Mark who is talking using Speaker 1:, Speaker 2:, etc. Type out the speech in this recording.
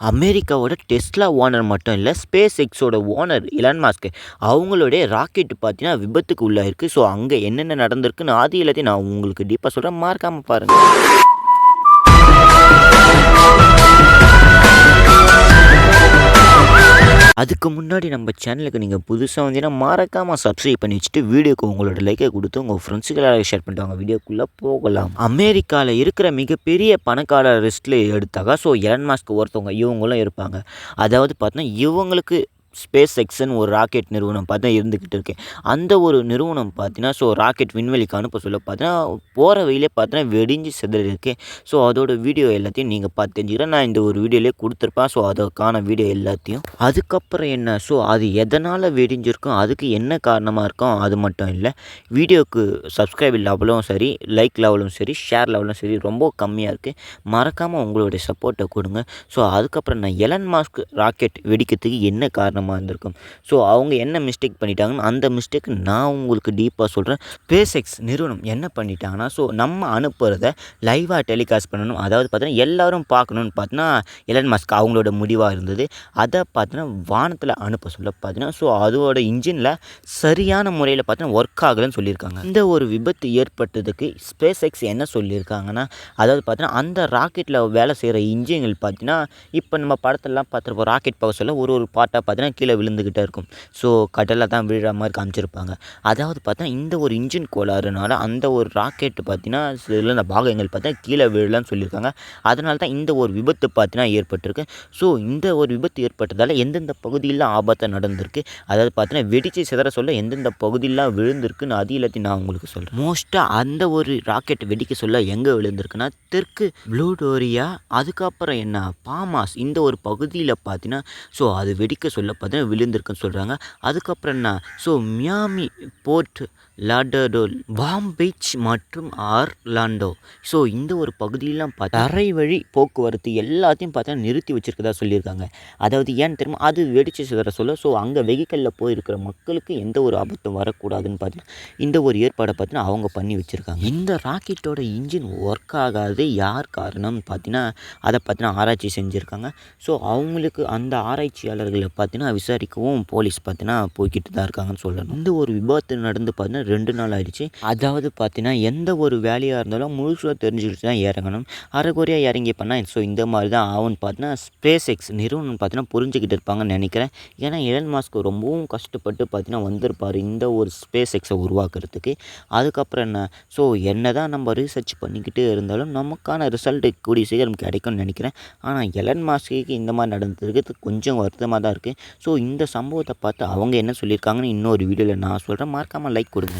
Speaker 1: அமெரிக்காவோட Tesla owner மட்டும் இல்ல, ஸ்பேஸ் எக்ஸோட ஓனர் எலான் மாஸ்க் அவங்களுடைய ராக்கெட் பார்த்தீங்கன்னா விபத்துக்கு உள்ளாயிருக்கு. ஸோ அங்க என்னென்ன நடந்திருக்குன்னு ஆதி எல்லாத்தையும் நான் உங்களுக்கு டீப்பா சொல்றேன். மறக்காம பாருங்க. அதுக்கு முன்னாடி நம்ம சேனலுக்கு நீங்கள் புதுசாக வந்தீங்கன்னா மறக்காமல் சப்ஸ்கிரைப் பண்ணி வச்சுட்டு வீடியோக்கு உங்களோட லைக்கை கொடுத்து உங்கள் ஃப்ரெண்ட்ஸுக்கெல்லாம் ஷேர் பண்ணிட்டு வாங்க. வீடியோக்குள்ளே போகலாம். அமெரிக்காவில் இருக்கிற மிகப்பெரிய பணக்காரர் லிஸ்ட்டில் எடுத்தாக்கா எலன் மாஸ்க் ஒருத்தவங்க இவங்களும் இருப்பாங்க. அதாவது பார்த்தீங்கன்னா இவங்களுக்கு ஸ்பேஸ் எக்ஸ்ன்னு ஒரு ராக்கெட் நிறுவனம் பார்த்தீங்கன்னா இருந்துக்கிட்டு இருக்கு. அந்த ஒரு நிறுவனம் பார்த்தீங்கன்னா ராக்கெட் விண்வெளிக்கு அனுப்ப சொல்ல பார்த்தீங்கன்னா போகிற வழியிலே பார்த்தீங்கன்னா வெடிஞ்சு சிதறிருக்கு. அதோட வீடியோ எல்லாத்தையும் நீங்கள் பார்த்து தெரிஞ்சுக்கிறேன். நான் இந்த ஒரு வீடியோலேயே கொடுத்துருப்பேன். அதுக்கான வீடியோ எல்லாத்தையும் அதுக்கப்புறம் என்ன அது எதனால் வெடிஞ்சிருக்கும், அதுக்கு என்ன காரணமாக இருக்கும், அது மட்டும் இல்லை வீடியோவுக்கு சப்ஸ்கிரைப் லெவலும் சரி, லைக் லெவலும் சரி, ஷேர் லெவலும் சரி ரொம்ப கம்மியாக இருக்குது. மறக்காமல் உங்களுடைய சப்போர்ட்டை கொடுங்க. அதுக்கப்புறம் நான் எலன் மாஸ்க் ராக்கெட் வெடிக்கிறதுக்கு என்ன காரணமாக இருந்திருக்கும், அவங்க என்ன மிஸ்டேக் பண்ணிட்டாங்கன்னு அந்த மிஸ்டேக் நான் உங்களுக்கு டீப்பாக சொல்கிறேன். ஸ்பேஸ் எக்ஸ் நிறுவனம் என்ன பண்ணிட்டாங்கன்னா நம்ம அனுப்புகிறத லைவாக டெலிகாஸ்ட் பண்ணணும், அதாவது பார்த்தீங்கன்னா எல்லாரும் பார்க்கணுன்னு பார்த்தீங்கன்னா எலன் மாஸ்க் அவங்களோட முடிவாக இருந்தது. அதை பார்த்தீங்கன்னா வானத்தில் அனுப்ப சொல்ல பார்த்தீங்கன்னா அதோட இன்ஜினில் சரியான முறையில் பார்த்தீங்கன்னா ஒர்க் ஆகலைன்னு சொல்லியிருக்காங்க. இந்த ஒரு விபத்து ஏற்பட்டதுக்கு ஸ்பேஸ் எக்ஸ் என்ன சொல்லியிருக்காங்கன்னா, அதாவது பார்த்தீங்கன்னா அந்த ராக்கெட்டில் வேலை செய்கிற இன்ஜின்கள் பார்த்தீங்கன்னா இப்போ நம்ம படத்தெல்லாம் பார்த்துருப்போம். ராக்கெட் போக சொல்ல ஒரு பார்ட்டாக பார்த்தீங்கன்னா கீழே விழுந்துக்கிட்டே இருக்கும். கடலில் தான் விழுற மாதிரி காமிச்சிருப்பாங்க. அதாவது பார்த்தா இந்த ஒரு இன்ஜின் கோளாறுனால அந்த ஒரு ராக்கெட் பார்த்தீங்கன்னா சில பாகங்கள் பார்த்தா கீழே விழலான்னு சொல்லியிருக்காங்க. அதனால தான் இந்த ஒரு விபத்து பார்த்தீங்கன்னா ஏற்பட்டிருக்கு. இந்த ஒரு விபத்து ஏற்பட்டதால் எந்தெந்த பகுதியில் ஆபத்து நடந்திருக்கு, அதாவது பார்த்தீங்கன்னா வெடிச்சு சிதற சொல்ல எந்தெந்த பகுதியெலாம் விழுந்திருக்குன்னு அது எல்லாத்தையும் நான் உங்களுக்கு சொல்கிறேன். மோஸ்ட்டாக அந்த ஒரு ராக்கெட் வெடிக்க சொல்ல எங்கே விழுந்திருக்குன்னா தெற்கு ப்ளூடோரியா, அதுக்கப்புறம் என்ன பாமாஸ் இந்த ஒரு பகுதியில் பார்த்தீங்கன்னா அது வெடிக்க சொல்ல பார்த்தீங்கன்னா விழுந்திருக்குன்னு சொல்கிறாங்க. அதுக்கப்புறம் என்ன Miami, Fort Lauderdale, Palm Beach மற்றும் ஆர்லாண்டோ இந்த ஒரு பகுதியெலாம் பார்த்தா தரை வழி போக்குவரத்து எல்லாத்தையும் பார்த்தா நிறுத்தி வச்சுருக்கதா சொல்லியிருக்காங்க. அதாவது ஏன்னு தெரியுமா, அது வெடிச்சு சிதற சொல்ல அங்கே வெஹிக்கலில் போயிருக்கிற மக்களுக்கு எந்த ஒரு ஆபத்தும் வரக்கூடாதுன்னு பார்த்தீங்கன்னா இந்த ஒரு ஏற்பாடை பார்த்தீங்கன்னா அவங்க பண்ணி வச்சுருக்காங்க. இந்த ராக்கெட்டோட இன்ஜின் ஒர்க் ஆகாது யார் காரணம்னு பார்த்தீங்கன்னா அதை பார்த்தீங்கன்னா ஆராய்ச்சி செஞ்சுருக்காங்க. அவங்களுக்கு அந்த ஆராய்ச்சியாளர்களை பார்த்தீங்கன்னா விசாரிக்கவும் போலீஸ் பார்த்தீங்கன்னா போய்கிட்டு தான் இருக்காங்கன்னு சொல்லணும். இந்த ஒரு விபத்து நடந்து பார்த்தீங்கன்னா 2 நாள் ஆயிடுச்சு. அதாவது பார்த்தீங்கன்னா எந்த ஒரு வேலையாக இருந்தாலும் முழுசாக தெரிஞ்சுக்கிட்டு தான் இறங்கணும். அரைகுறையாக இறங்கி பண்ணால் இந்த மாதிரி தான் ஆகும்னு பார்த்தீங்கன்னா ஸ்பேஸ் எக்ஸ் நிறுவனம் பார்த்தீங்கன்னா புரிஞ்சுக்கிட்டு இருப்பாங்கன்னு நினைக்கிறேன். ஏன்னா எலன் மாஸ்க் ரொம்பவும் கஷ்டப்பட்டு பார்த்தீங்கன்னா வந்திருப்பார் இந்த ஒரு ஸ்பேஸ் எக்ஸை உருவாக்குறதுக்கு. அதுக்கப்புறம் என்ன தான் நம்ம ரிசர்ச் பண்ணிக்கிட்டே இருந்தாலும் நமக்கான ரிசல்ட்டு கூடிய சீக்கிரம் கிடைக்கும்னு நினைக்கிறேன். ஆனால் எலன் மாஸ்க்கு இந்த மாதிரி நடந்ததுக்கு கொஞ்சம் வருத்தமாக தான் இருக்குது. இந்த சம்பவத்தை பார்த்து அவங்க என்ன சொல்லியிருக்காங்கன்னு இன்னொரு வீடியோவில் நான் சொல்கிறேன். மறக்காமல் லைக் கொடுங்க.